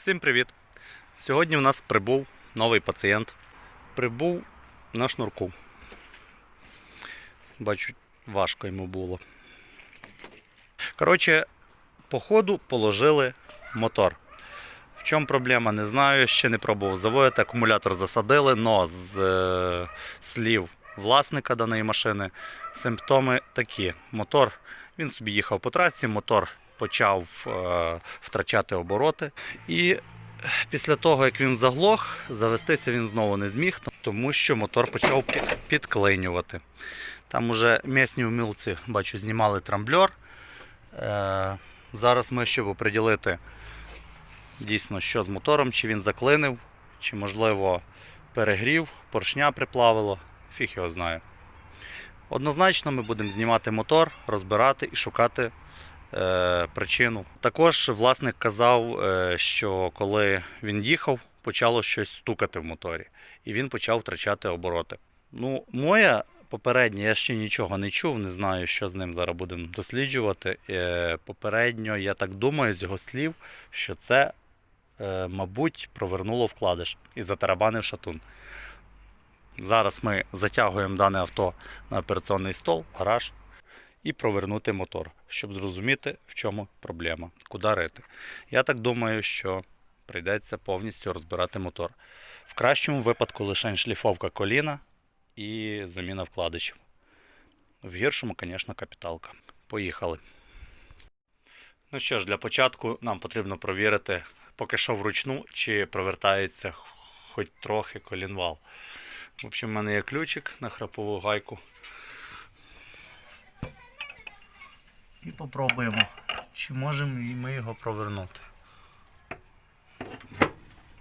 Всім привіт! Сьогодні у нас прибув новий пацієнт. Прибув на шнурку. Бачу, важко йому було. Коротше, по ходу положили мотор. В чому проблема, не знаю, ще не пробував заводити. Акумулятор засадили, но з слів власника даної машини симптоми такі. Мотор, він собі їхав по трасі, мотор почав втрачати обороти. І після того, як він заглох, завестися він знову не зміг, тому що мотор почав підклинювати. Там уже місні умільці, бачу, знімали трамблер. Зараз ми, щоб оприділити дійсно, що з мотором, чи він заклинив, чи можливо перегрів, поршня приплавило, фіг його знає. Однозначно ми будемо знімати мотор, розбирати і шукати причину. Також власник казав, що коли він їхав, почало щось стукати в моторі. І він почав втрачати обороти. Ну, моя попередня, я ще нічого не чув, не знаю, що з ним зараз будемо досліджувати. Попередньо, я так думаю, з його слів, що це, мабуть, провернуло вкладиш і затарабанив шатун. Зараз ми затягуємо дане авто на операційний стол, гараж, і провернути мотор, щоб зрозуміти, в чому проблема, куди рити. Я так думаю, що прийдеться повністю розбирати мотор. В кращому випадку лише шліфовка коліна і заміна вкладичів. В гіршому, звісно, капіталка. Поїхали. Ну що ж, для початку нам потрібно провірити, поки що вручну, чи провертається хоч трохи колінвал. В общем, в мене є ключик на храпову гайку. І попробуємо, чи можемо ми його провернути.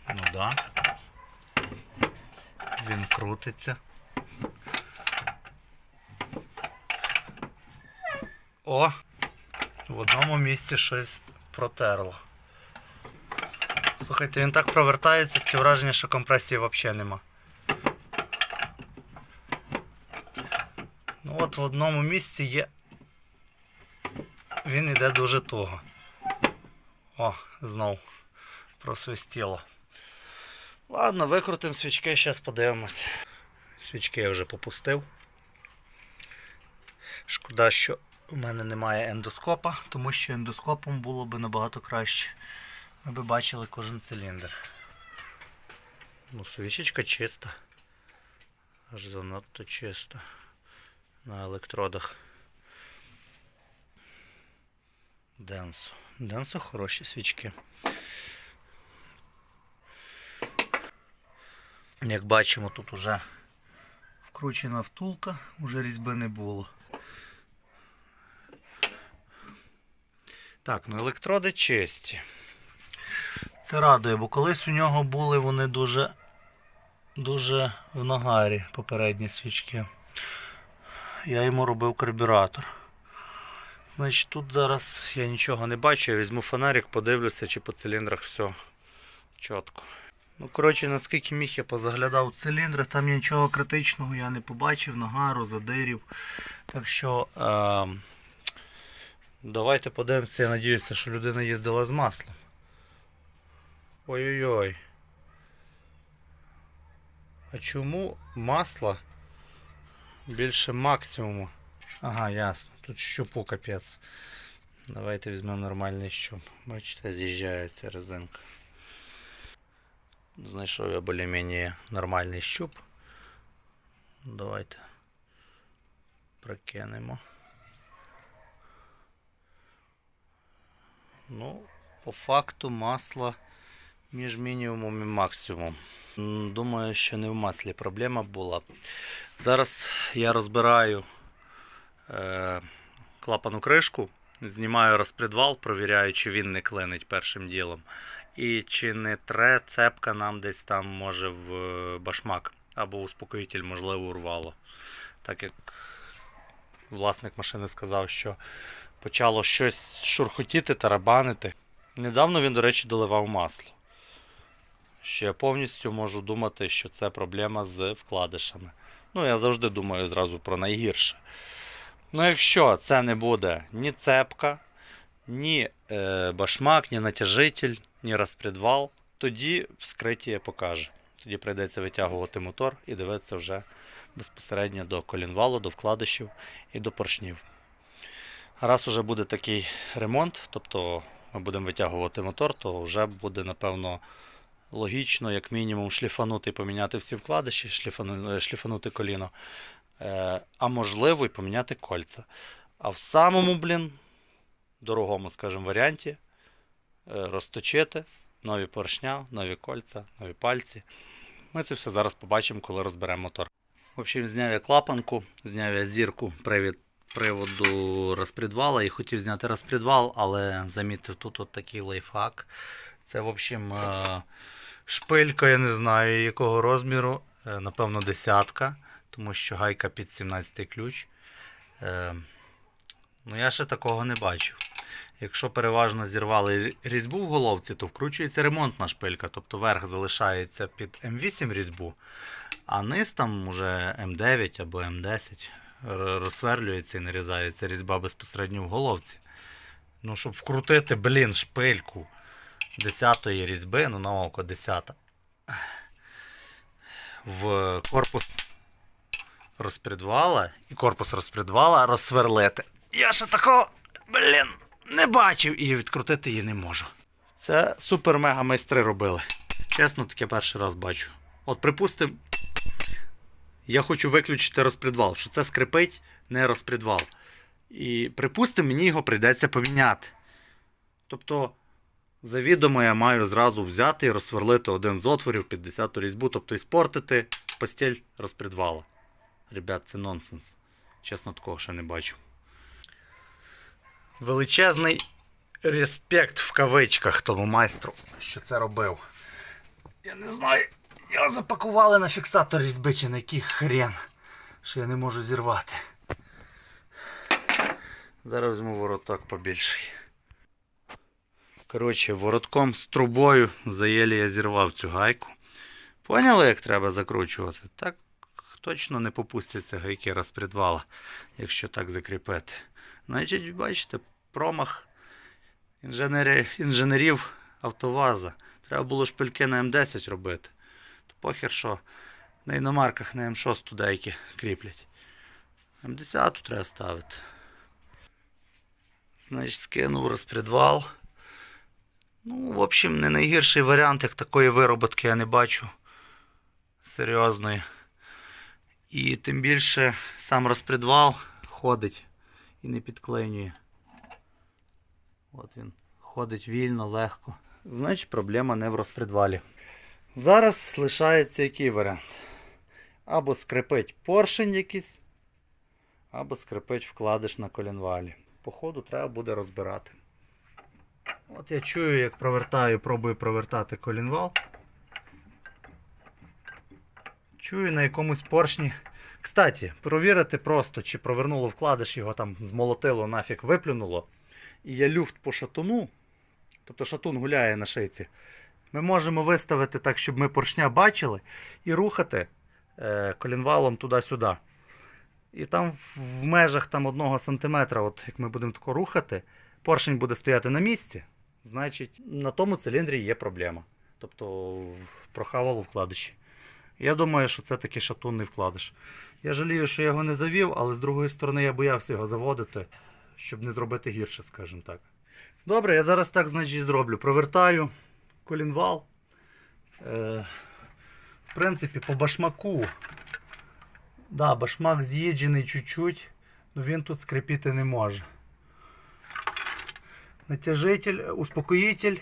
Ну да. Він крутиться. О! В одному місці щось протерло. Слухайте, він так провертається, таке враження, що компресії взагалі нема. Ну от в одному місці є. Він йде дуже туго. О, знов просвистіло. Ладно, викрутимо свічки, зараз подивимось. Свічки я вже попустив. Шкода, що у мене немає ендоскопа, тому що ендоскопом було б набагато краще. Ми б бачили кожен циліндр. Ну, свічечка чиста. Аж занадто чиста. На електродах. Денсо. Денсо хороші свічки. Як бачимо, тут вже вкручена втулка, вже різьби не було. Так, ну електроди чисті. Це радує, бо колись у нього були вони дуже в нагарі, попередні свічки. Я йому робив карбюратор. Значить, тут зараз я нічого не бачу, я візьму фонарик, подивлюся, чи по циліндрах все чітко. Ну, коротше, наскільки міг, я позаглядав у циліндри, там нічого критичного я не побачив, нагару, задирів. Так що, давайте подивимося, я сподіваюся, що людина їздила з маслом. Ой-ой-ой. А чому масло більше максимуму? Ага, ясно. Тут щупу капець. Давайте візьмемо нормальний щуп. Бачите, з'їжджає ця резинка. Знайшов я більш-менш нормальний щуп. Давайте прокинемо. Ну, по факту масло між мінімумом і максимумом. Думаю, що не в маслі проблема була. Зараз я розбираю клапану кришку, знімаю розпредвал, провіряю, чи він не клинить першим ділом. І чи не тре цепка нам десь там, може, в башмак. Або успокоїтель, можливо, урвало. Так як власник машини сказав, що почало щось шурхотіти, тарабанити. Недавно він, до речі, доливав масло. Що я повністю можу думати, що це проблема з вкладишами. Ну, я завжди думаю зразу про найгірше. Ну, якщо це не буде ні цепка, ні башмак, ні натяжитель, ні розпредвал, тоді вскриття покаже. Тоді прийдеться витягувати мотор і дивитися вже безпосередньо до колінвалу, до вкладишів і до поршнів. Раз вже буде такий ремонт, тобто ми будемо витягувати мотор, то вже буде, напевно, логічно, як мінімум, шліфанути і поміняти всі вкладиші, шліфанути коліно, а можливо і поміняти кольця. А в самому, дорогому, скажімо, варіанті розточити нові поршня, нові кольця, нові пальці. Ми це все зараз побачимо, коли розберемо мотор. В общем, зняв я клапанку, зняв я зірку приводу розпредвала і хотів зняти розпредвал, але замітив тут от такий лайфхак. Це, в общем, шпилька, я не знаю якого розміру, напевно 10-ка, тому що гайка під 17 ключ. Ну я ще такого не бачив. Якщо переважно зірвали різьбу в головці, то вкручується ремонтна шпилька, тобто верх залишається під М8 різьбу, а низ там уже М9 або М10 розсверлюється і нарізається різьба безпосередньо в головці. Ну, щоб вкрутити, шпильку 10-ї різьби, ну на око 10-та, в корпус розпредвала і корпус розпредвала розсверлити. Я ще такого, не бачив і відкрутити її не можу. Це супер-мега майстри робили. Чесно, таке перший раз бачу. От, припустимо, я хочу виключити розпредвал, що це скрипить не розпредвал. І припустимо, мені його прийдеться поміняти. Тобто, завідомо я маю зразу взяти і розсверлити один з отворів під 10-ту різьбу, тобто іспортити постіль розпредвала. Ребят, це нонсенс. Чесно, такого ще не бачу. Величезний респект в кавичках тому майстру, що це робив. Я не знаю, його запакували на фіксатор різьби чи на який хрен, що я не можу зірвати. Зараз візьму вороток побільший. Коротше, воротком з трубою заєлі я зірвав цю гайку. Поняли, як треба закручувати? Так точно не попустяться гайки розпредвала, якщо так закріпити. Значить, бачите, промах інженерів АвтоВАЗа. Треба було шпильки на М10 робити. То похер, що на іномарках на М6 деякі кріплять. М10 треба ставити. Значить, скинув розпредвал. Ну, в общем, не найгірший варіант, як такої вироботки я не бачу. Серйозної. І тим більше сам розпредвал ходить і не підклинює. От він ходить вільно, легко. Значить, проблема не в розпредвалі. Зараз лишається який варіант? Або скрипить поршень якийсь, або скрипить вкладиш на колінвалі. По ходу треба буде розбирати. От я чую, як пробую провертати колінвал. Чую на якомусь поршні. Кстати, провірити просто, чи провернуло вкладиш, його там змолотило, нафіг виплюнуло. І є люфт по шатуну. Тобто шатун гуляє на шийці. Ми можемо виставити так, щоб ми поршня бачили, і рухати колінвалом туди-сюди. І там в межах 1 см, от як ми будемо тако рухати, поршень буде стояти на місці. Значить, на тому циліндрі є проблема. Тобто прохавало вкладиші. Я думаю, що це таки шатунний вкладиш. Я жалію, що я його не завів, але з другої сторони я боявся його заводити, щоб не зробити гірше, скажімо так. Добре, я зараз так, значить, зроблю. Провертаю колінвал. В принципі, по башмаку. Да, башмак з'їджений чуть-чуть, але він тут скрипіти не може. Натяжитель, успокоїтель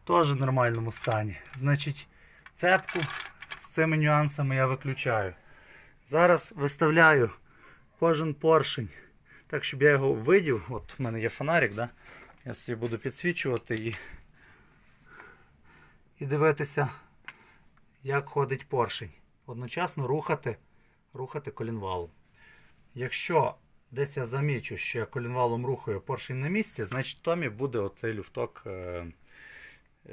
теж в нормальному стані. Значить, цепку з цими нюансами я виключаю. Зараз виставляю кожен поршень, так, щоб я його видів. От в мене є фонарик, да? Я собі буду підсвічувати і дивитися, як ходить поршень. Одночасно рухати колінвалом. Якщо десь я замічу, що я колінвалом рухаю поршень на місці, значить томі буде оцей люфток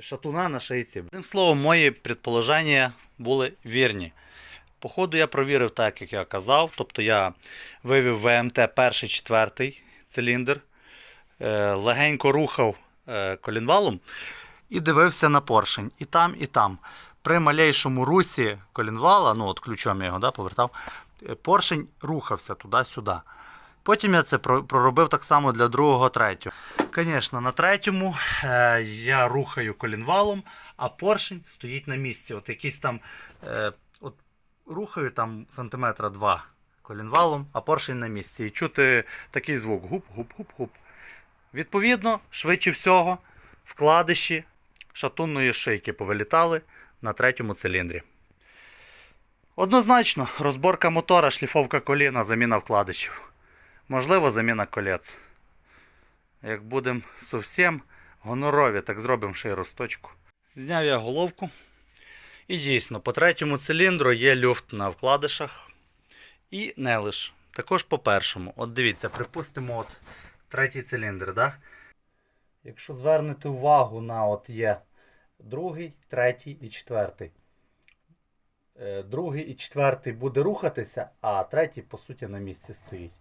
шатуна на шийці. Одним словом, мої предположення були вірні. По ходу я провірив так, як я казав. Тобто я вивів ВМТ 1-4 циліндр, легенько рухав колінвалом. і дивився на поршень. І там, і там. При малейшому русі колінвала, ну от ключом я його повертав, поршень рухався туди-сюди. Потім я це проробив так само для другого, третього. Звісно, на третьому я рухаю колінвалом, а поршень стоїть на місці. От якийсь там, от рухаю там сантиметра 2 колінвалом, а поршень на місці. І чути такий звук гуп-гуп-гуп-гуп. Відповідно, швидше всього, вкладиші шатунної шийки повилітали на третьому циліндрі. Однозначно, розборка мотора, шліфовка коліна, заміна вкладишів. Можливо, заміна колець. Як будемо зовсім гонорові, так зробимо ще й розточку. Зняв я головку. І дійсно, по третьому циліндру є люфт на вкладишах. І не лише. Також по першому. От дивіться, припустимо, от третій циліндр, да? Якщо звернете увагу на от є другий, третій і четвертий. Другий і четвертий буде рухатися, а третій, по суті, на місці стоїть.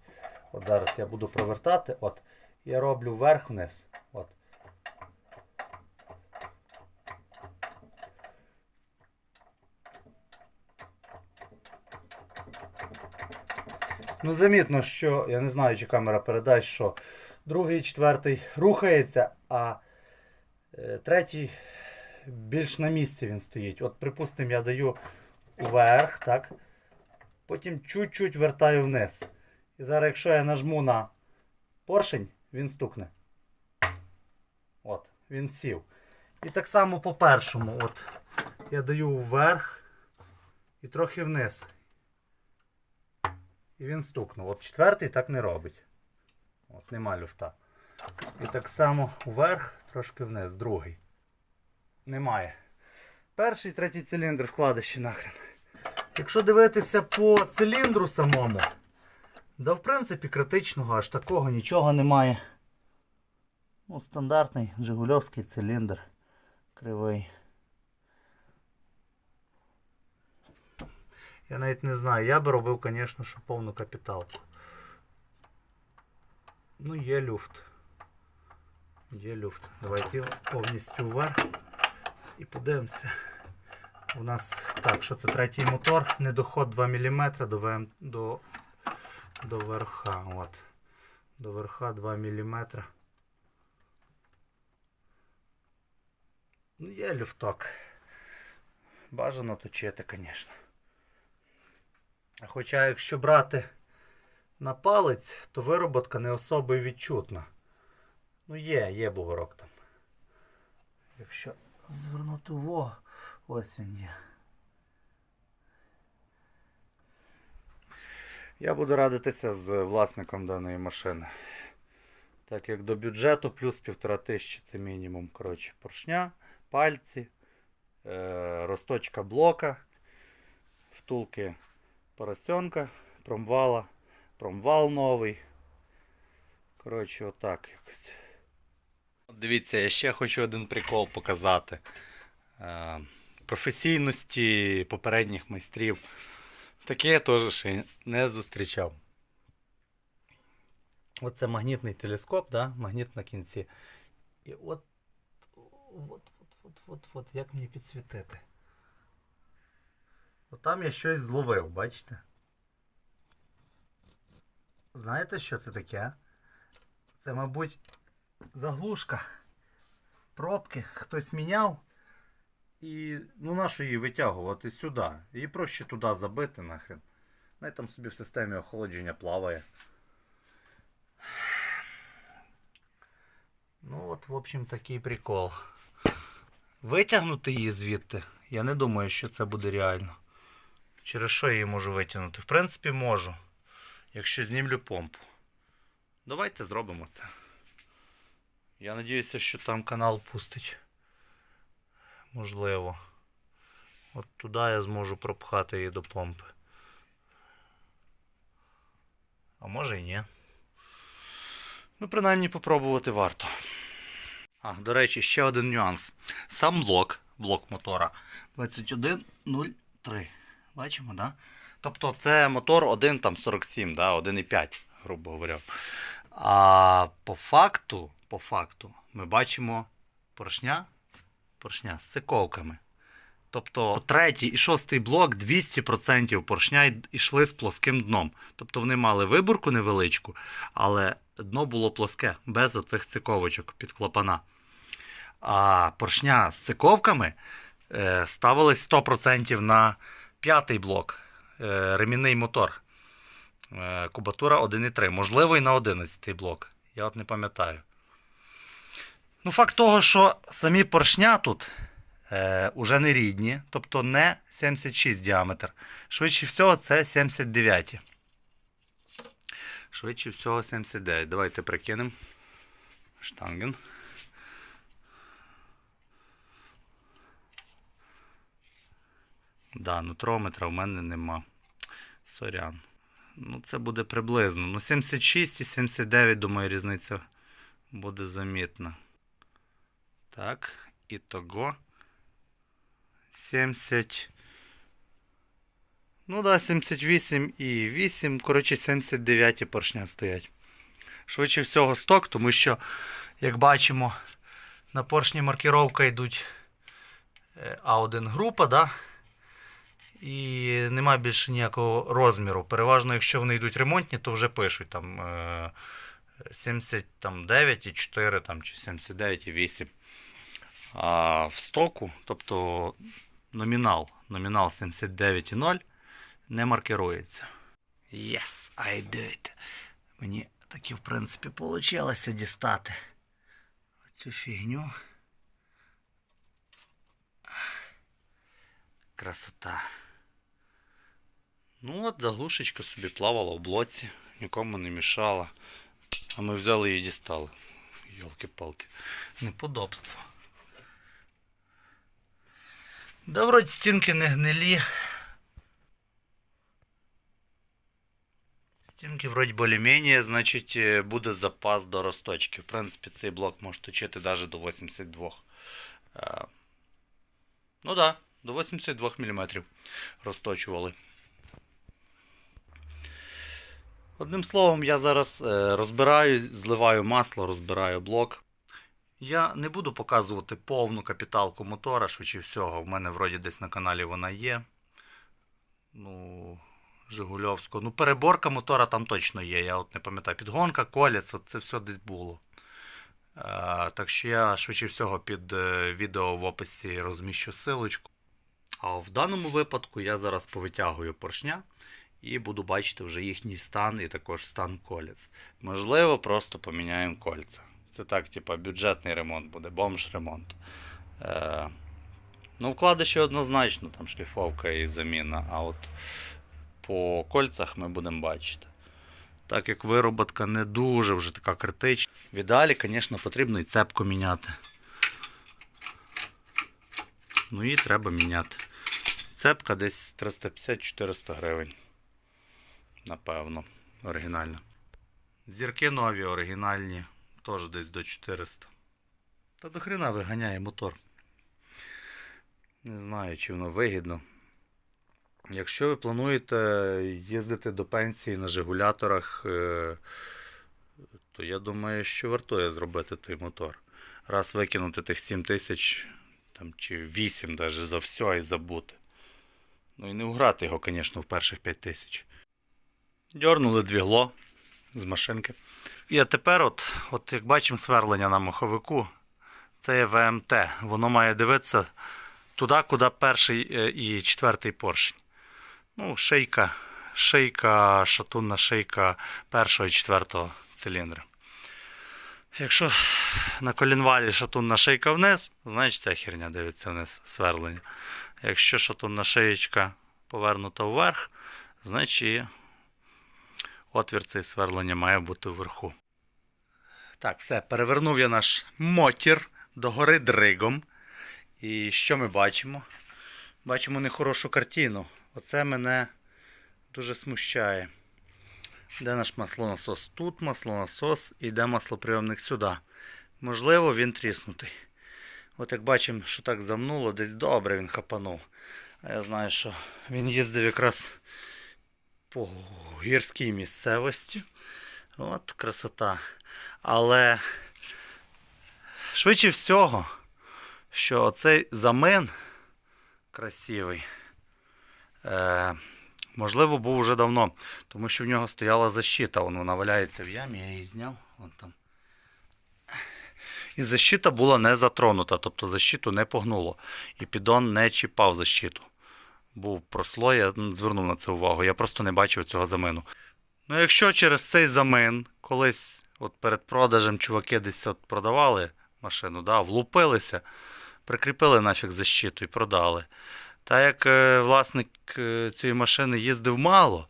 От зараз я буду провертати, от, я роблю вверх-вниз. От. Ну, замітно, що, я не знаю, чи камера передасть, що другий і четвертий рухається, а третій більш на місці він стоїть. От, припустимо, я даю вверх, так? Потім чуть-чуть вертаю вниз. І зараз, якщо я нажму на поршень, він стукне. От, він сів. І так само по першому. От, я даю вверх і трохи вниз. І він стукнув. От четвертий так не робить. От, нема люфта. І так само вверх, трошки вниз, другий. Немає. Перший, третій циліндр вкладиші нахрен. Якщо дивитися по циліндру самому, да в принципі критичного аж такого нічого немає. Ну, стандартний жигульовський циліндр кривий. Я навіть не знаю, я би робив, звісно, що повну капіталку. Ну, є люфт. Є люфт. Давайте повністю вверх і подивимося. У нас, так, що це третій мотор, недоход 2 мм до верха. От. До верха 2 мм. Ну, є люфток. Бажано точити, звісно. Хоча, якщо брати на палець, то вироботка не особо відчутна. Ну, є бугорок там. Якщо звернути увагу, ось він є. Я буду радитися з власником даної машини. Так як до бюджету плюс 1500 це мінімум. Коротше, поршня, пальці, розточка блока, втулки поросенка, промвал новий. Коротше, отак якось. Дивіться, я ще хочу один прикол показати. Професійності попередніх майстрів. Таке я теж ще не зустрічав. Оце магнітний телескоп, да? Магніт на кінці. І от як мені підсвітити? От там я щось зловив, бачите? Знаєте, що це таке? Це, мабуть, заглушка. Пробки хтось міняв. І, ну, нащо її витягувати сюди? Її проще туди забити нахрен. Ну, і там собі в системі охолодження плаває. Ну от, в общем, такий прикол. Витягнути її звідти, я не думаю, що це буде реально. Через що я її можу витягнути? В принципі, можу. Якщо знімлю помпу. Давайте зробимо це. Я сподіваюся, що там канал пустить. Можливо. От туди я зможу пропхати її до помпи. А може і ні. Ну, принаймні, попробувати варто. До речі, ще один нюанс. Сам блок мотора 2103. Бачимо, да? Тобто це мотор 1,47, да? 1,5, грубо говоря. А по факту ми бачимо поршня поршня з циковками. Тобто третій і шостий блок 200% поршня йшли з плоским дном. Тобто вони мали виборку невеличку, але дно було плоске, без оцих циковочок під клапана. А поршня з циковками ставились 100% на п'ятий блок, ремінний мотор. Кубатура 1,3. Можливо, і на 11-й блок. Я от не пам'ятаю. Ну, факт того, що самі поршня тут уже не рідні, тобто не 76 діаметр. Швидше всього, це 79. Швидше всього, 79. Давайте прикинемо. Штанген. Да, нутрометра в мене нема. Сорян. Ну, це буде приблизно. Ну, 76 і 79, думаю, різниця буде замітна. Так, ітого 70. Ну да, 78 і 8, коротше, 79 поршня стоять. Швидше всього сток, тому що, як бачимо, на поршні маркіровка йдуть А1 група, да? І немає більше ніякого розміру. Переважно, якщо вони йдуть ремонтні, то вже пишуть там 79,4 там, чи 79,8. А в стоку, тобто номінал 79,0 не маркирується. Yes, I do it. Мені таки, в принципі, вийшло дістати цю фігню. Красота. Ну от, заглушечка собі плавала в блоці, нікому не мішала. А ми взяли і дістали. Йолки-палки. Неподобство. Да, вроді стінки не гнилі. Стінки вроді більш-менш, значить буде запас до розточки. В принципі, цей блок може точити навіть до 82. Ну да, до 82 мм розточували. Одним словом, я зараз розбираю, зливаю масло, розбираю блок. Я не буду показувати повну капіталку мотора, швидше всього. В мене вроді десь на каналі вона є. Ну, Жигульовського. Ну, переборка мотора там точно є. Я от не пам'ятаю. Підгонка, колець, от це все десь було. Так що я швидше всього під відео в описі розміщу силочку. А в даному випадку я зараз повитягую поршня і буду бачити вже їхній стан і також стан колець. Можливо, просто поміняємо кольця. Це так, типа, бюджетний ремонт буде, бомж-ремонт. Ну, вкладиші однозначно, там шліфовка і заміна, а от по кольцях ми будемо бачити. Так як вироботка не дуже вже така критична. В ідеалі, звісно, потрібно і цепку міняти. Ну і треба міняти. Цепка десь 350-400 гривень. Напевно, оригінальна. Зірки нові, оригінальні, теж десь до 400. Та до хрена виганяє мотор. Не знаю, чи воно вигідно. Якщо ви плануєте їздити до пенсії на жигуляторах, то я думаю, що вартує зробити той мотор. Раз викинути тих 7 тисяч, там, чи 8 навіть за все і забути. Ну і не вграти його, звісно, в перших 5 тисяч. Дьорнули двігло з машинки. І тепер, от як бачимо, сверлення на маховику, це є ВМТ. Воно має дивитися туди, куди перший і четвертий поршень. Ну, шийка, шатунна шийка першого і четвертого циліндра. Якщо на колінвалі шатунна шийка вниз, значить ця херня дивиться вниз, сверлення. Якщо шатунна шиєчка повернута вверх, значить отвір цієї сверлення має бути вверху. Так, все, перевернув я наш мотір догори дригом. І що ми бачимо? Бачимо нехорошу картину. Оце мене дуже смущає. Де наш маслонасос? Тут маслонасос і йде маслоприйомник сюди. Можливо, він тріснутий. От як бачимо, що так замнуло, десь добре він хапанув. А я знаю, що він їздив якраз по гірській місцевості. От красота. Але швидше всього, що цей замен красивий, можливо, був уже давно, тому що в нього стояла защита. Вона валяється в ямі, я її зняв. Вон там. І защита була не затронута, тобто защиту не погнуло. І піддон не чіпав защиту. Був прослой, я звернув на це увагу, я просто не бачив цього замену. Ну якщо через цей замен колись от перед продажем чуваки десь от продавали машину, да, влупилися, прикріпили нафіг защиту і продали. Та як власник цієї машини їздив мало,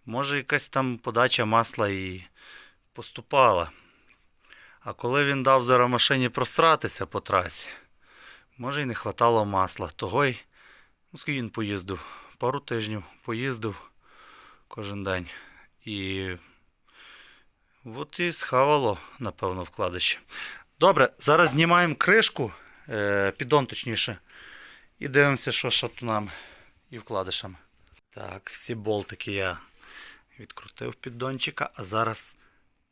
може якась там подача масла і поступала. А коли він дав зараз машині просратися по трасі, може і не хватало масла. Того й, ну скільки він поїздив, пару тижнів поїздив кожен день. І от і схавало, напевно, вкладище. Добре, зараз знімаємо кришку, піддон точніше, і дивимося, що шатунами і вкладишами. Так, всі болтики я відкрутив піддончика, а зараз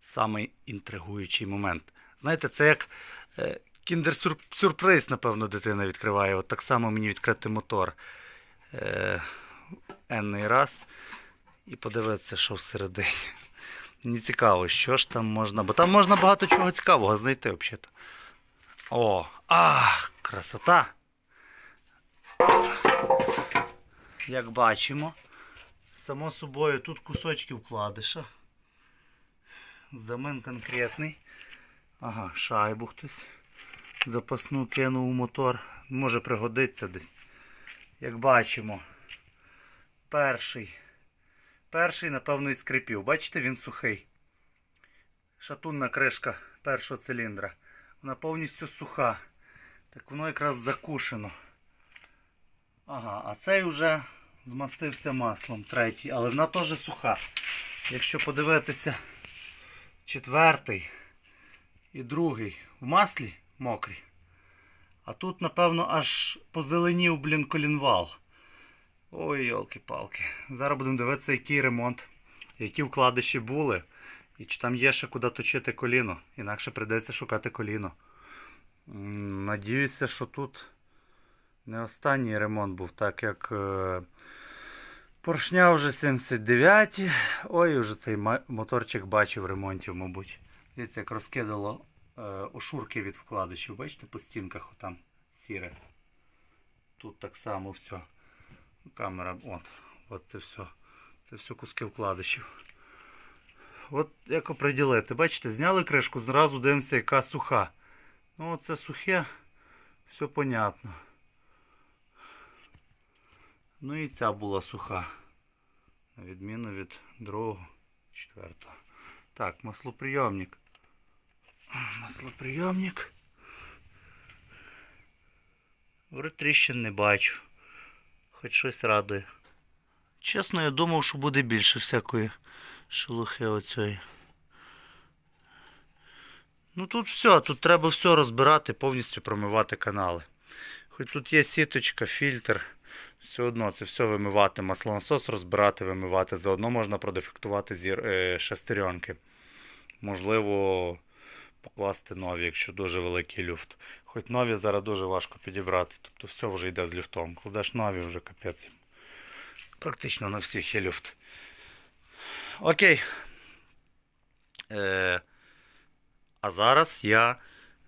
самий інтригуючий момент. Знаєте, це як кіндер-сюрприз, напевно, дитина відкриває. От так само мені відкрити мотор енний раз і подивитися, що всередині. Мені цікаво, що ж там можна, бо там можна багато чого цікавого знайти взагалі. О, красота! Як бачимо, само собою тут кусочки вкладиша. Замен конкретний. Ага, шайбу хтось запасну кинув у мотор. Може пригодиться десь. Як бачимо, перший, напевно, із скрипів. Бачите, він сухий. Шатунна кришка першого циліндра. Вона повністю суха. Так воно якраз закушено. Ага, а цей вже змастився маслом, третій. Але вона теж суха. Якщо подивитися, четвертий і другий в маслі мокрі. А тут, напевно, аж позеленів, колінвал. Ой, йолки-палки. Зараз будемо дивитися, який ремонт, які вкладиші були. І чи там є ще куди точити коліно. Інакше прийдеться шукати коліно. Надіюся, що тут не останній ремонт був, так як поршня вже 79. Ой, вже цей моторчик бачив ремонтів, мабуть. Дивіться, як розкидало ошурки від вкладишів. Бачите, по стінках отам сіре. Тут так само все. Камера, от це все. Це все куски вкладишів. От як оприділити. Бачите, зняли кришку, зразу дивимося, яка суха. Ну оце сухе, все понятно. Ну і ця була суха. На відміну від другого, четвертого. Так, маслоприйомник. Маслоприйомник. Тріщин не бачу. Хоч щось радує. Чесно, я думав, що буде більше всякої шелухи оцієї. Ну тут все, тут треба все розбирати, повністю промивати канали. Хоч тут є сіточка, фільтр, все одно це все вимивати, маслонасос розбирати, вимивати. Заодно можна продефектувати шестеренки. Можливо, покласти нові, якщо дуже великий люфт. Хоч нові зараз дуже важко підібрати, тобто все вже йде з люфтом. Кладеш нові, вже капець. Практично на всіх є люфт. Окей. А зараз я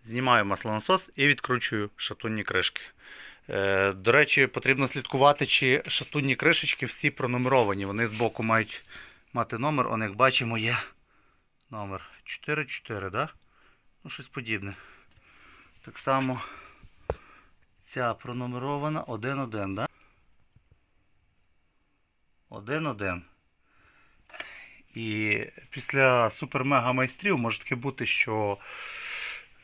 знімаю маслонасос і відкручую шатунні кришки. До речі, потрібно слідкувати, чи шатунні кришечки всі пронумеровані. Вони збоку мають мати номер. Он, як бачимо, є номер 44, да? Ну, щось подібне. Так само ця пронумерована 1-1, да? 1-1. І після супер-мега майстрів може таке бути, що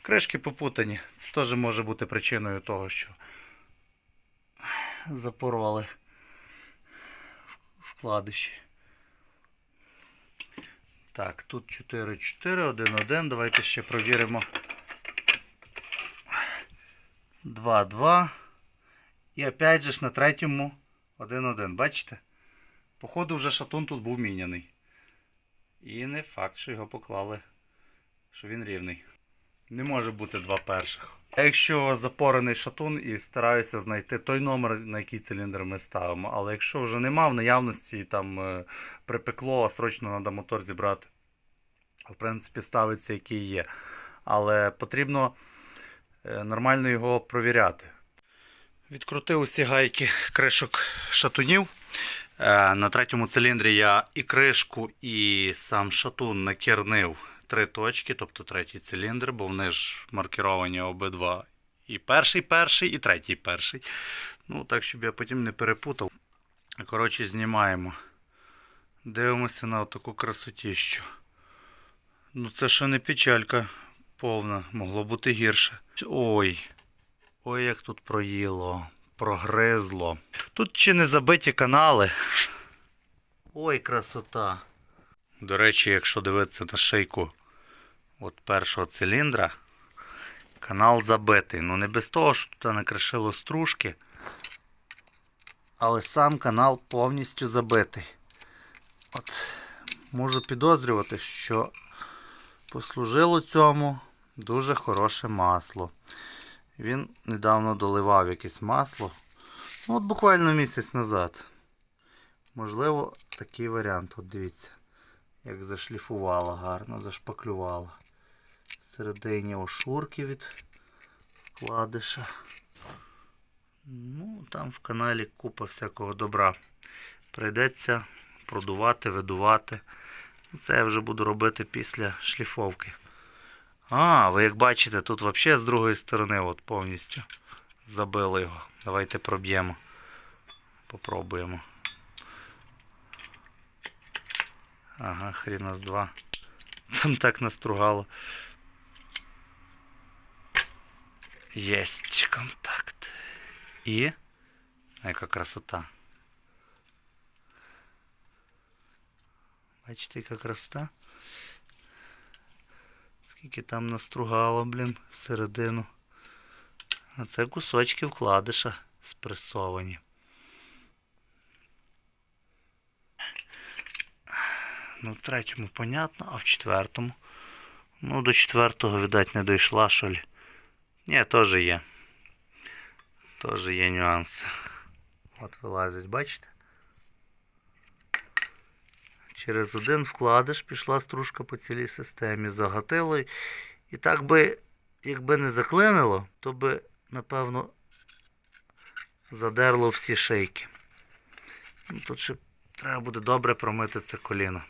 кришки попутані. Це теж може бути причиною того, що запороли вкладиші. Так, тут 4-4, 1-1. Давайте ще провіримо. 2-2. І опять же на третьому 1-1. Бачите? Походу вже шатун тут був міняний. І не факт, що його поклали, що він рівний. Не може бути два перших. А якщо запорений шатун і стараюся знайти той номер, на який циліндр ми ставимо. Але якщо вже нема в наявності і там припекло, а срочно треба мотор зібрати, в принципі ставиться який є. Але потрібно нормально його провіряти. Відкрутив усі гайки кришок шатунів. На третьому циліндрі я і кришку, і сам шатун накірнив 3 точки, тобто третій циліндр, бо вони ж маркіровані обидва. І перший, і третій перший. Ну, так, щоб я потім не перепутав. Коротше, знімаємо. Дивимося на таку красотіщу. Ну, це що не печалька повна, могло бути гірше. Ой, як тут проїло, прогризло. Тут чи не забиті канали. Ой, красота. До речі, якщо дивитися на шийку от першого циліндра, канал забитий. Ну не без того, що тут накришило стружки, але сам канал повністю забитий. От, можу підозрювати, що послужило цьому дуже хороше масло. Він недавно доливав якесь масло. Ну, от буквально місяць назад. Можливо, такий варіант. От дивіться, як зашліфувала гарно, зашпаклювала. Всередині ошурки від вкладиша. Ну, там в каналі купа всякого добра. Прийдеться продувати, видувати. Це я вже буду робити після шліфовки. А, ви як бачите, тут взагалі з другої сторони от повністю забили його. Давайте проб'ємо. Попробуємо. Ага, хріна з два. Там так настругало. Єсть контакт. І? Яка красота. Бачите, яка красота? Скільки там настругало, блін, всередину. А це кусочки вкладиша спресовані. Ну, в третьому понятно, а в четвертому? Ну, до четвертого, видать, не дійшла, що ли. Ні, теж є. Теж є нюанси. От вилазить, бачите? Через один вкладиш пішла стружка по цілій системі. Загатило. І так би, якби не заклинило, то би, напевно, задерло всі шийки. Тут ще треба буде добре промити це коліно.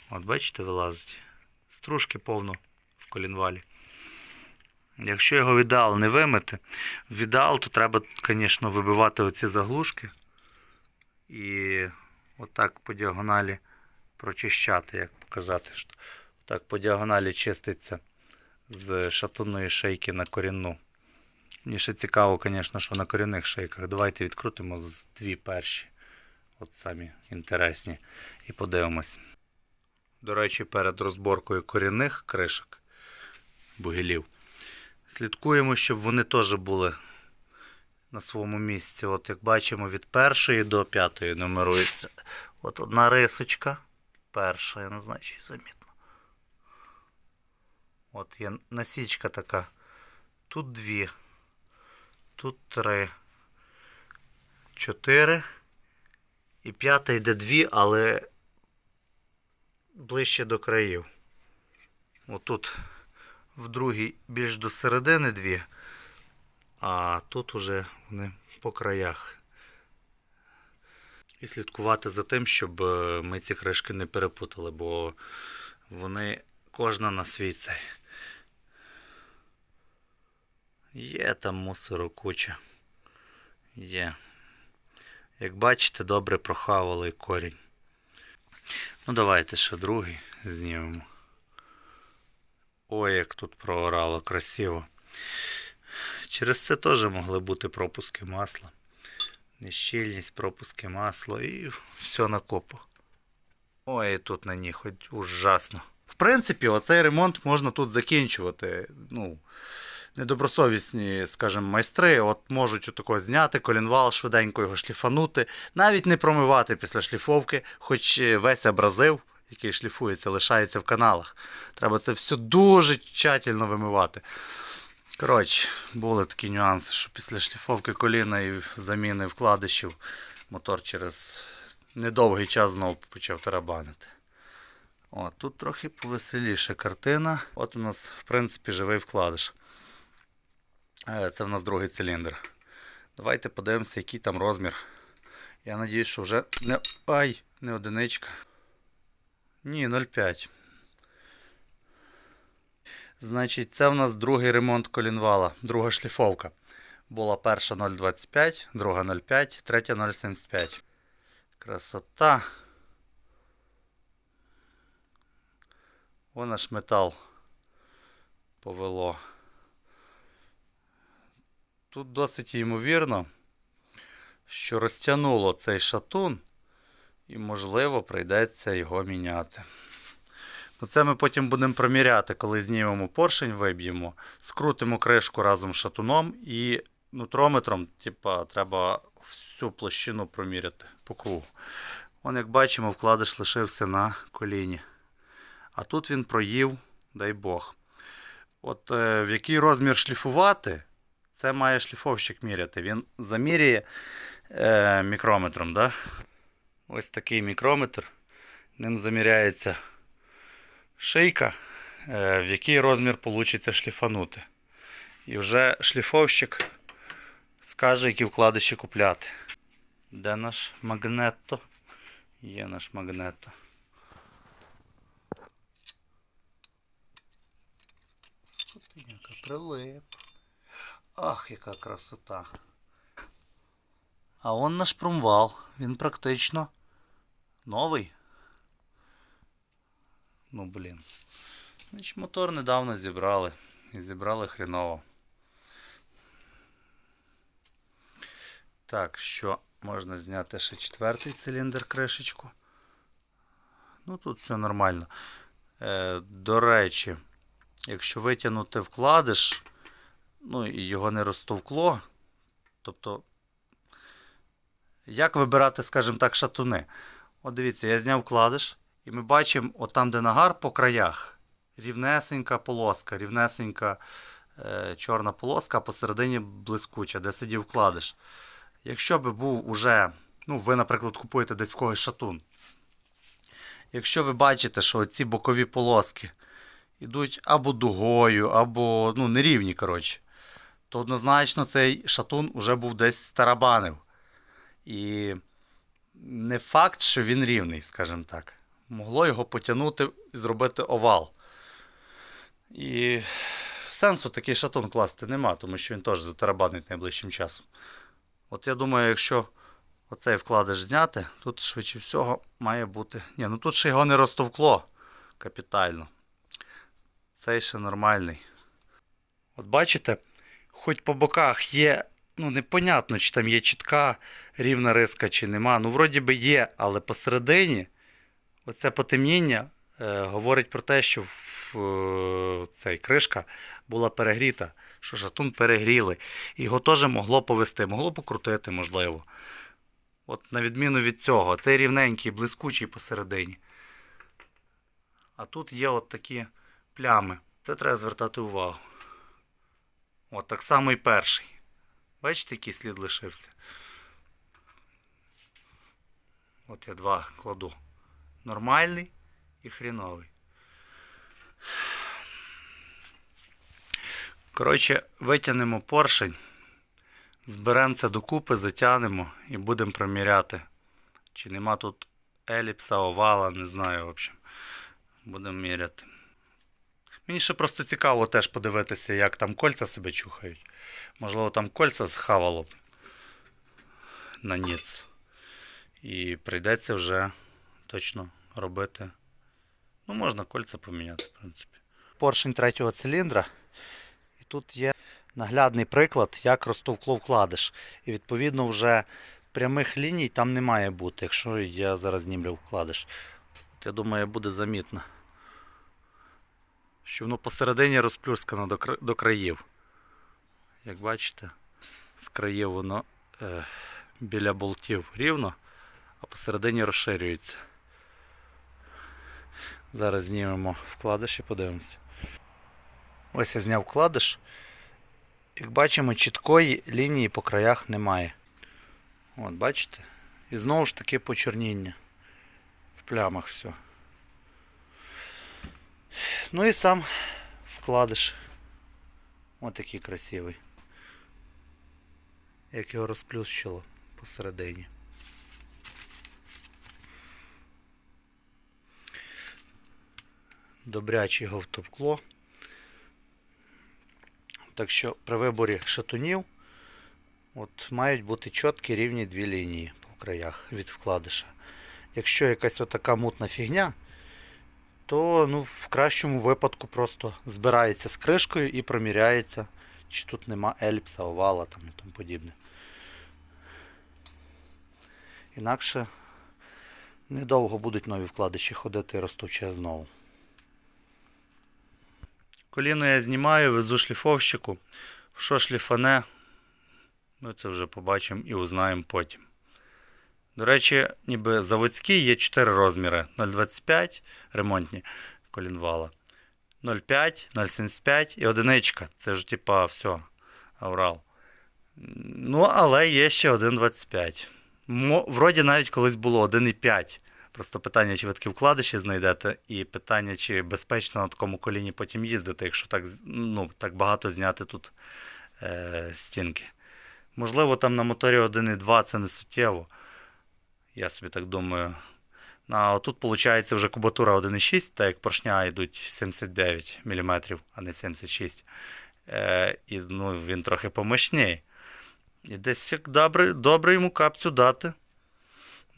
От бачите, вилазить. Стружки повно в колінвалі. Якщо його в ідеал не вимити, в ідеал, то треба, звісно, вибивати оці заглушки. І отак по діагоналі прочищати, як показати. Так по діагоналі чиститься з шатунної шийки на корінну. Мені ще цікаво, звісно, що на корінних шийках. Давайте відкрутимо з дві перші. От самі інтересні. І подивимось. До речі, перед розборкою корінних кришок, бугелів, слідкуємо, щоб вони теж були на своєму місці. От як бачимо, від першої до п'ятої нумерується. От одна рисочка. Перша, я не знаю, чи замітно. От є насічка така. Тут 2. Тут 3. 4. І п'ята йде 2, але ближче до країв. Отут в другій більш до середини 2. А тут уже вони по краях. І слідкувати за тим, щоб ми ці кришки не перепутали, бо вони кожна на свій цей. Є там мусору куча. Є. Як бачите, добре прохавали корінь. Ну давайте ще другий знімемо. Ой, як тут проорало красиво. Через це теж могли бути пропуски масла. Нещільність, пропуски масла і все на копу. Ой, тут на ній хоч ужасно. В принципі, оцей ремонт можна тут закінчувати. Ну, недобросовісні, скажімо, майстри от можуть отако зняти колінвал, швиденько його шліфанути, навіть не промивати після шліфовки, хоч весь абразив, який шліфується, лишається в каналах. Треба це все дуже тщательно вимивати. Коротше, були такі нюанси, що після шліфовки коліна і заміни вкладишів мотор через недовгий час знову почав тарабанити. О, тут трохи повеселіша картина. От у нас, в принципі, живий вкладиш. Це в нас другий циліндр. Давайте подивимося, який там розмір. Я сподіваюся, що вже не... Ай, не одиничка. Ні, 0,5. Значить, це в нас другий ремонт колінвала, друга шліфовка. Була перша 0,25, друга 0,5, третя 0,75. Красота. Вона ж метал повело. Тут досить ймовірно, що розтягнуло цей шатун і, можливо, прийдеться його міняти. Це ми потім будемо проміряти, коли знімемо поршень, виб'ємо, скрутимо кришку разом з шатуном і нутрометром, треба всю площину проміряти по кругу. Вон, як бачимо, вкладиш лишився на коліні. А тут він проїв, дай Бог. От в який розмір шліфувати, це має шліфовщик міряти. Він заміряє мікрометром. Да? Ось такий мікрометр. Ним заміряється шийка, в який розмір вийде шліфанути. І вже шліфовщик скаже, які вкладиші купляти. Де наш магнето? Є наш магнето. Яка прилип. Ах, яка красота. А он наш промвал. Він практично новий. Ну, блін. Значить, мотор недавно зібрали. І зібрали хреново. Так, що можна зняти ще четвертий циліндр, кришечку. Ну, тут все нормально. До речі, якщо витягнути вкладиш, ну і його не розтовкло, тобто, як вибирати, скажімо так, шатуни? От дивіться, я зняв вкладиш, і ми бачимо, от там, де нагар, по краях, рівнесенька полоска, рівнесенька чорна полоска, а посередині блискуча, де сидів вкладиш. Якщо би був уже, ну ви, наприклад, купуєте десь в когось шатун. Якщо ви бачите, що ці бокові полоски йдуть або дугою, або нерівні, коротше, то однозначно цей шатун вже був десь тарабанив. І не факт, що він рівний, скажімо так. Могло його потягнути і зробити овал. І сенсу такий шатун класти нема, тому що він теж затарабанить найближчим часом. От я думаю, якщо оцей вкладиш зняти, тут швидше всього має бути... Ні, ну тут ще його не розтовкло капітально. Цей ще нормальний. От бачите, хоч по боках є, непонятно, чи там є чітка рівна риска, чи нема. Ну, вроді би є, але посередині оце потемніння говорить про те, що цей кришка була перегріта, що шатун перегріли. І його теж могло повести, могло покрутити, можливо. От на відміну від цього, цей рівненький, блискучий посередині. А тут є от такі плями. Це треба звертати увагу. От так само і перший. Бачите, який слід лишився? От я два кладу. Нормальний і хріновий. Коротше, витягнемо поршень, зберемо це докупи, затягнемо і будемо проміряти. Чи нема тут еліпса, овала, не знаю, в общем. Будемо міряти. Мені ще просто цікаво теж подивитися, як там кольця себе чухають. Можливо, там кольця схавало б на ніц. І прийдеться вже точно робити. Ну, можна кольця поміняти, в принципі. Поршень третього циліндра. І тут є наглядний приклад, як розтовкло вкладиш. І відповідно вже прямих ліній там не має бути, якщо я зараз знімлю вкладиш. От, я думаю, буде замітно, що воно посередині розплюскано до країв. Як бачите, з країв воно біля болтів рівно, а посередині розширюється. Зараз знімемо вкладиш і подивимося. Ось я зняв вкладиш. Як бачимо, чіткої лінії по краях немає. От, бачите? І знову ж таки почорніння. В плямах все. Ну і сам вкладиш. Ось такий красивий. Як його розплющило посередині. Добряче його втовкло. Так що при виборі шатунів от, мають бути чіткі рівні дві лінії по краях від вкладиша. Якщо якась отака мутна фігня, то ну, в кращому випадку просто збирається з кришкою і проміряється, чи тут нема ельпса, овала там, і тому подібне. Інакше недовго будуть нові вкладиші ходити і розтовче знову. Коліно я знімаю, везу шліфовщику. В що шліфане, ми це вже побачимо і узнаємо потім. До речі, ніби заводські є 4 розміри. 0,25 ремонтні колінвала. 0,5, 0,75 і одиничка. Це ж типа все, Аврал. Ну, але є ще 1,25. Вроді навіть колись було 1,5. Просто питання, чи ви такі вкладиші знайдете, і питання, чи безпечно на такому коліні потім їздити, якщо так, ну, так багато зняти тут стінки. Можливо, там на моторі 1,2 це не суттєво. Я собі так думаю. А тут, виходить, вже кубатура 1,6, так як поршня йдуть 79 мм, а не 76. І ну, він трохи помощній. І десь як добре йому капцю дати.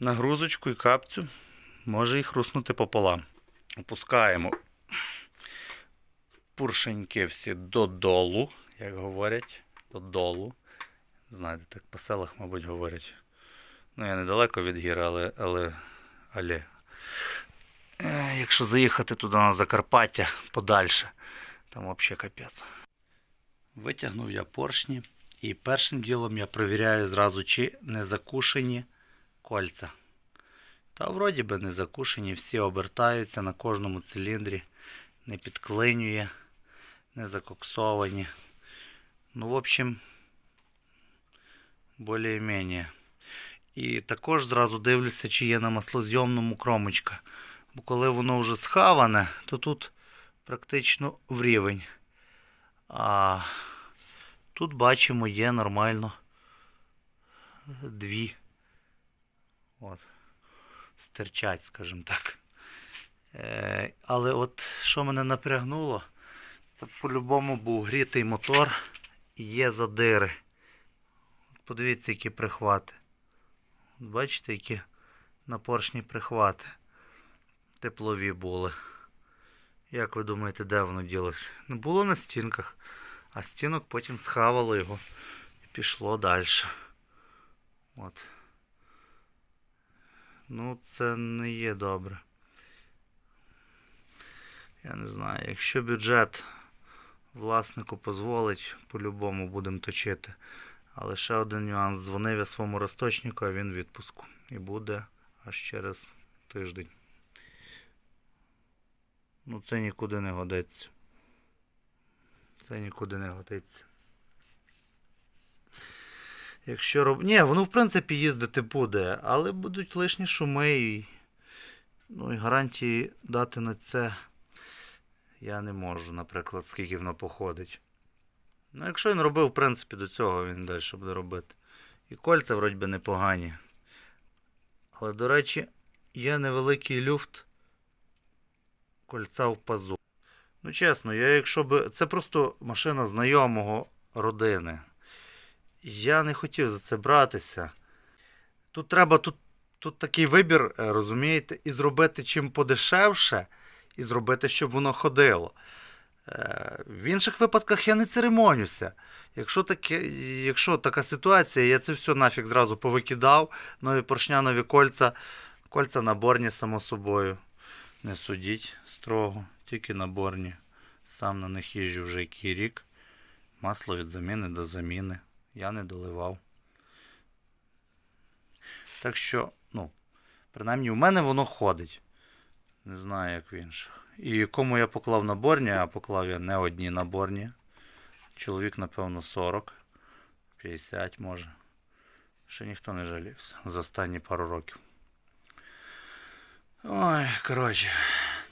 Нагрузочку і капцю. Може і хруснути пополам. Опускаємо поршеньки всі додолу, як говорять. Додолу. Знаєте, так по селах, мабуть, говорять. Ну, я недалеко від гір, але якщо заїхати туди на Закарпаття подальше, там взагалі капець. Витягнув я поршні і першим ділом я перевіряю зразу, чи не закушені кольця. Та вроді би не закушені, всі обертаються на кожному циліндрі, не підклинює, не закоксовані. Ну, в общем, більш-менш. І також зразу дивлюся, чи є на маслозйомному кромочка. Бо коли воно вже схаване, то тут практично в рівень. А тут бачимо, є нормально дві. От. Стирчать, скажімо так. Але от що мене напрягнуло, це по-любому був грітий мотор і є задири. Подивіться, які прихвати. Бачите, які на поршні прихвати теплові були. Як ви думаєте, де воно ділося? Не було на стінках, а стінок потім схавало його і пішло далі. От. Ну, це не є добре. Я не знаю, якщо бюджет власнику дозволить, по-любому будемо точити. Але ще один нюанс. Дзвонив я своєму розточнику, а він в відпуску. І буде аж через тиждень. Ну, це нікуди не годиться. Це нікуди не годиться. Якщо ні, воно в принципі їздити буде, але будуть лишні шуми і, ну, і гарантії дати на це я не можу, наприклад, скільки воно походить. Ну, якщо він робив, в принципі, до цього він далі буде робити. І кольця, вроді би, непогані. Але, до речі, є невеликий люфт кольця в пазу. Ну, чесно, якщо б... Це просто машина знайомого родини. Я не хотів за це братися. Тут треба, тут такий вибір, розумієте, і зробити чим подешевше, і зробити, щоб воно ходило. В інших випадках я не церемонюся. Якщо така ситуація, я це все нафіг зразу повикидав. Нові поршня, нові кольця. Кольця наборні, само собою. Не судіть строго, тільки наборні. Сам на них їжджу вже який рік. Масло від заміни до заміни. Я не доливав. Так що, ну, принаймні у мене воно ходить. Не знаю, як в інших. І кому я поклав наборні, а поклав я не одні наборні. Чоловік, напевно, 40, 50 може. Ще ніхто не жалівся за останні пару років. Ой, коротше.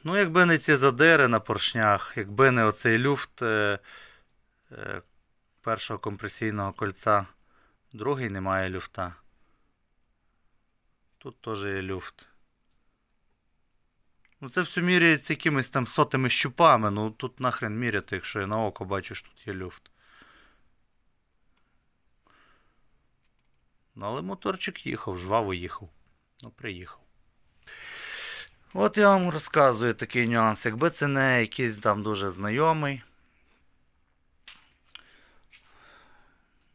Ну, якби не ці задири на поршнях, якби не оцей люфт першого компресійного кольця, другий не має люфта. Тут теж є люфт. Ну це все міряється якимись там сотими щупами. Ну тут нахрен міряти, якщо я на око бачу, що тут є люфт. Ну але моторчик їхав, жваво їхав. Ну приїхав. От я вам розказую такий нюанс. Якби це не якийсь там дуже знайомий.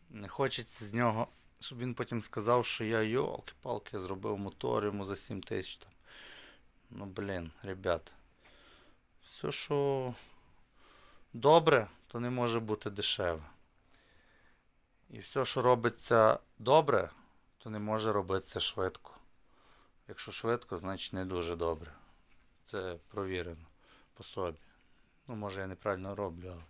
Не хочеться з нього, щоб він потім сказав, що я йолки-палки зробив мотор йому за 7 тисяч там. Ну блін, ребят. Все, що добре, то не може бути дешеве. І все, що робиться добре, то не може робитися швидко. Якщо швидко, значить не дуже добре. Це провірено по собі. Ну, може я неправильно роблю, але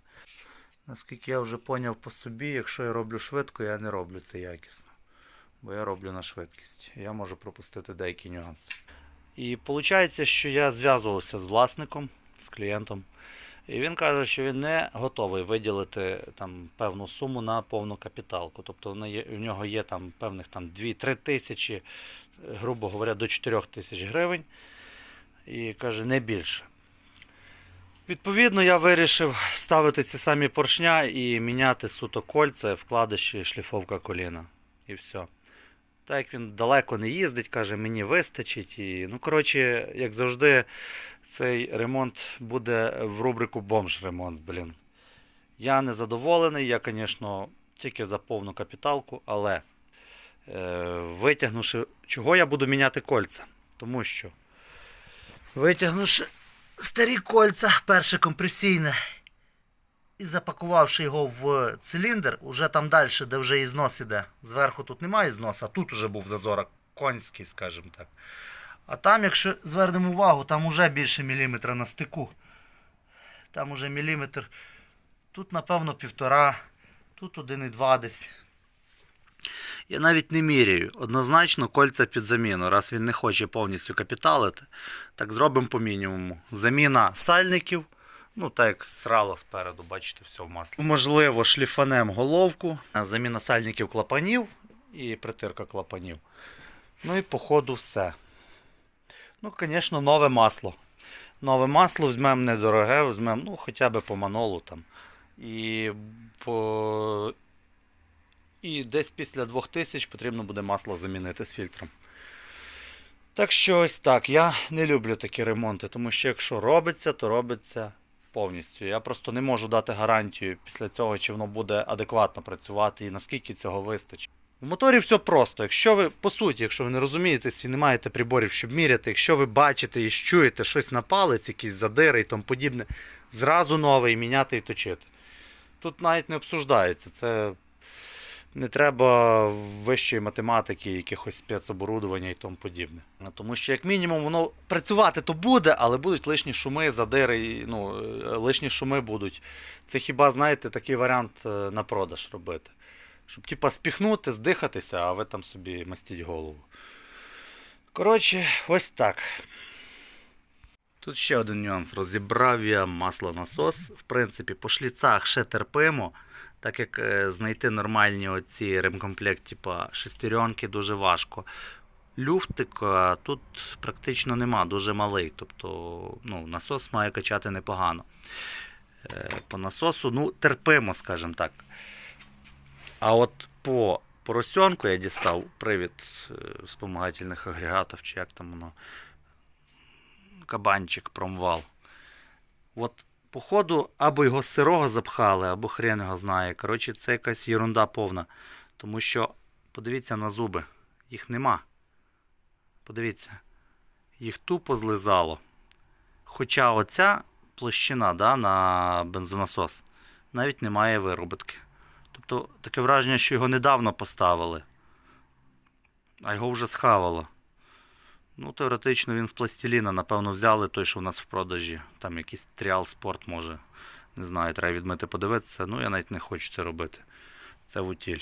наскільки я вже поняв по собі, якщо я роблю швидко, я не роблю це якісно. Бо я роблю на швидкість. Я можу пропустити деякі нюанси. І виходить, що я зв'язувався з власником, з клієнтом. І він каже, що він не готовий виділити там певну суму на повну капіталку. Тобто в нього є там певних там 2-3 тисячі, грубо говоря, до 4 тисяч гривень. І каже, не більше. Відповідно, я вирішив ставити ці самі поршня і міняти суто кольця, вкладиші, шліфовка коліна. І все. Так як він далеко не їздить, каже, мені вистачить. І, ну, коротше, як завжди, цей ремонт буде в рубрику бомж-ремонт, блін. Я не задоволений, я, звісно, тільки за повну капіталку, але витягнувши, чого я буду міняти кольця? Тому що, витягнувши старі кольця, перше компресійне, і запакувавши його в циліндр, уже там далі, де вже і знос іде. Зверху тут немає зноса, а тут вже був зазор конський, скажімо так. А там, якщо звернемо увагу, там уже більше міліметра на стику. Там уже міліметр. Тут, напевно, 1,5, тут 1,2 десь. Я навіть не міряю. Однозначно кольця під заміну. Раз він не хоче повністю капіталити, так зробимо по мінімуму. Заміна сальників. Ну, так як срало спереду, бачите, все в маслі. Можливо, шліфанем головку. Заміна сальників клапанів і притирка клапанів. Ну і по ходу все. Ну, звісно, нове масло. Нове масло візьмемо недороге, візьмемо, ну, хоча б по манолу там. І десь після 2000 потрібно буде масло замінити з фільтром. Так що ось так. Я не люблю такі ремонти, тому що якщо робиться, то робиться повністю. Я просто не можу дати гарантію після цього, чи воно буде адекватно працювати і наскільки цього вистачить. В моторі все просто. Якщо ви, по суті, якщо ви не розумієтесь і не маєте приборів, щоб міряти, якщо ви бачите і чуєте щось на палець, якісь задири і тому подібне, зразу новий міняти і точити. Тут навіть не обсуждається. Це не треба вищої математики, якихось спецоборудування і тому подібне. Тому що, як мінімум, воно працювати то буде, але будуть лишні шуми, задири, ну, лишні шуми будуть. Це хіба, знаєте, такий варіант на продаж робити. Щоб, типа, спіхнути, здихатися, а ви там собі мастіть голову. Коротше, ось так. Тут ще один нюанс. Розібрав я маслонасос. В принципі, по шліцах ще терпимо. Так як знайти нормальні оці ремкомплект, типа шестеренки, дуже важко. Люфтика тут практично нема, дуже малий. Тобто, ну, насос має качати непогано. По насосу, ну, терпимо, скажімо так. А от по поросенку я дістав привід вспомагательних агрегатів, чи як там воно, кабанчик, промвал. От, походу, або його сирого запхали, або хрен його знає. Коротше, це якась єрунда повна. Тому що, подивіться на зуби, їх нема. Подивіться, їх тупо злизало. Хоча оця площина, да, на бензонасос навіть немає виробітки. Тобто таке враження, що його недавно поставили, а його вже схавало. Ну, теоретично він з пластиліна, напевно, взяли той, що у нас в продажі. Там якийсь Trial Sport, може. Не знаю, треба відмити, подивитися. Ну, я навіть не хочу це робити. Це в утіль.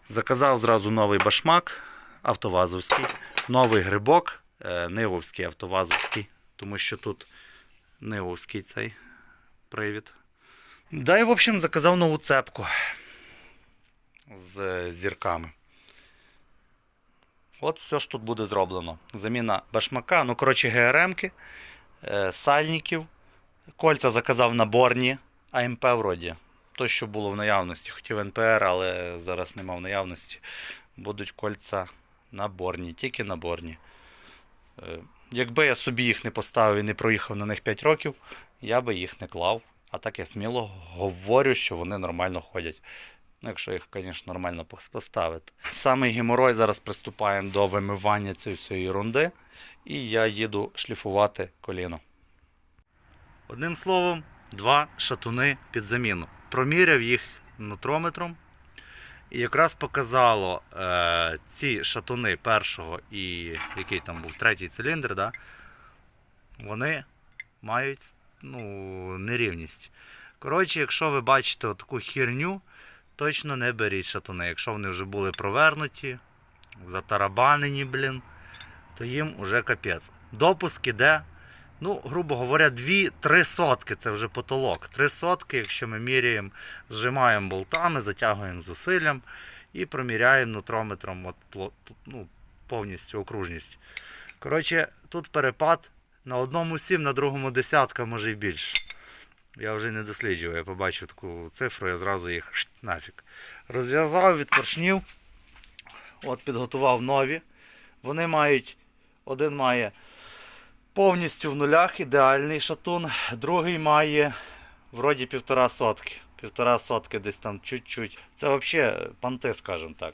Заказав зразу новий башмак автовазовський, новий грибок, нивовський автовазовський, тому що тут нивовський цей привід. Да і, в общем, заказав нову цепку з зірками. От все ж тут буде зроблено. Заміна башмака, ну, коротше, ГРМ-ки, сальників. Кольця заказав наборні, АМП вроді. То, що було в наявності. Хотів НПР, але зараз нема в наявності. Будуть кольця наборні, тільки наборні. Якби я собі їх не поставив і не проїхав на них 5 років, я би їх не клав. А так я сміло говорю, що вони нормально ходять. Ну, якщо їх, звісно, нормально поставити. Саме геморой, зараз приступаємо до вимивання цієї всієї ерунди. І я їду шліфувати коліно. Одним словом, 2 шатуни під заміну. Проміряв їх нутрометром. І якраз показало ці шатуни першого і який там був третій циліндр, да, вони мають нерівність. Коротше, якщо ви бачите таку херню, точно не беріть шатуни. Якщо вони вже були провернуті, затарабанені, то їм вже капець. Допуск іде, грубо говоря, 2-3 сотки, це вже потолок. 3 сотки, якщо ми міряємо, зжимаємо болтами, затягуємо зусиллям і проміряємо нутрометром повністю окружність. Коротше, тут перепад на одному 7, на другому десятка, може і більше. Я вже не досліджував, я побачив таку цифру, я зразу їх нафіг. Розв'язав від поршнів, от підготував нові. Вони мають, один має повністю в нулях, ідеальний шатун, другий має вроді 1,5 сотки. 1,5 сотки десь там чуть-чуть. Це взагалі панти, скажімо так.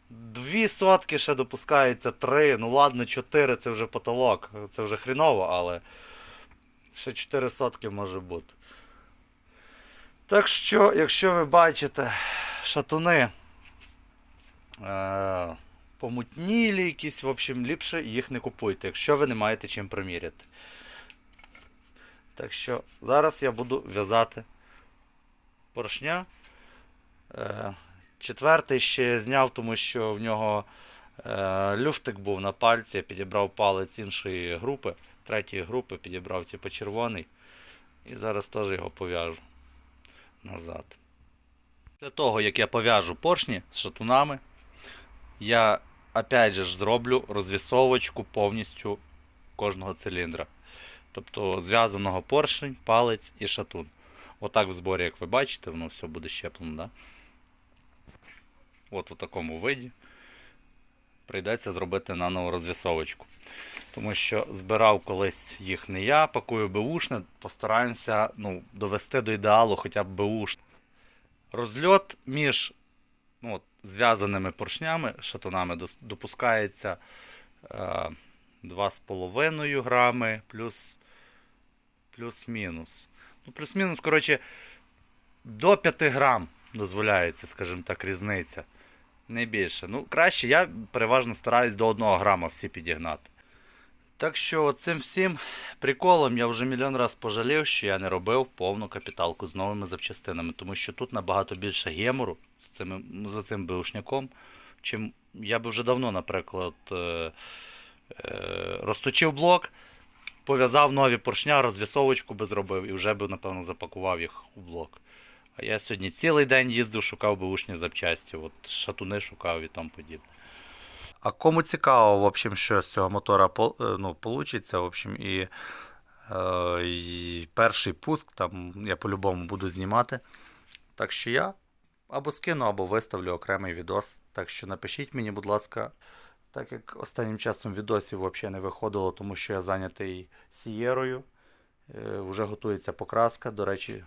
2 сотки ще допускається, 3, ну ладно, 4 це вже потолок, це вже хріново, але ще 4 сотки може бути. Так що, якщо ви бачите шатуни помутнілі якісь, в общем, ліпше їх не купуйте, якщо ви не маєте чим приміряти. Так що, зараз я буду в'язати поршня. Четвертий ще я зняв, тому що в нього люфтик був на пальці, я підібрав палець іншої групи, третьої групи, підібрав типу червоний. І зараз теж його пов'яжу назад. Для того, як я пов'яжу поршні з шатунами, я опять же зроблю розвісовочку повністю кожного циліндра. Тобто зв'язаного поршень, палець і шатун. Отак в зборі, як ви бачите, воно все буде щеплено. Да? От у такому виді прийдеться зробити наново розвісовочку. Тому що збирав колись їх не я, пакую беушне, постараємося довести до ідеалу хоча б беушне. Розльот між зв'язаними поршнями, шатунами, допускається 2,5 грами плюс-мінус. Плюс-мінус, коротше, до 5 грам дозволяється, скажімо так, різниця. Не більше. Краще, я переважно стараюсь до 1 грама всі підігнати. Так що цим всім приколом я вже мільйон раз пожалів, що я не робив повну капіталку з новими запчастинами. Тому що тут набагато більше гемору за цим беушняком, чим я би вже давно, наприклад, розточив блок, пов'язав нові поршня, розвісовочку би зробив і вже би, напевно, запакував їх у блок. А я сьогодні цілий день їздив, шукав беушні запчасті, шатуни шукав і тому подібне. А кому цікаво, в общем, що з цього мотора получиться, в общем, і перший пуск там я по-любому буду знімати. Так що я або скину, або виставлю окремий відос. Так що напишіть мені, будь ласка, так як останнім часом відосів взагалі не виходило, тому що я зайнятий сієрою. Вже готується покраска, до речі,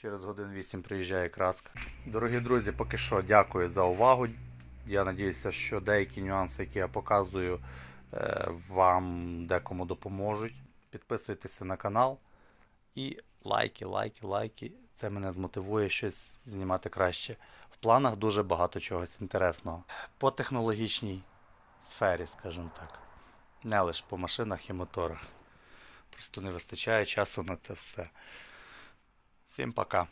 через годин 8 приїжджає краска. Дорогі друзі, поки що дякую за увагу. Я сподіваюся, що деякі нюанси, які я показую, вам декому допоможуть. Підписуйтеся на канал і лайки. Це мене змотивує щось знімати краще. В планах дуже багато чогось інтересного. По технологічній сфері, скажімо так. Не лише по машинах і моторах. Просто не вистачає часу на це все. Всім пока.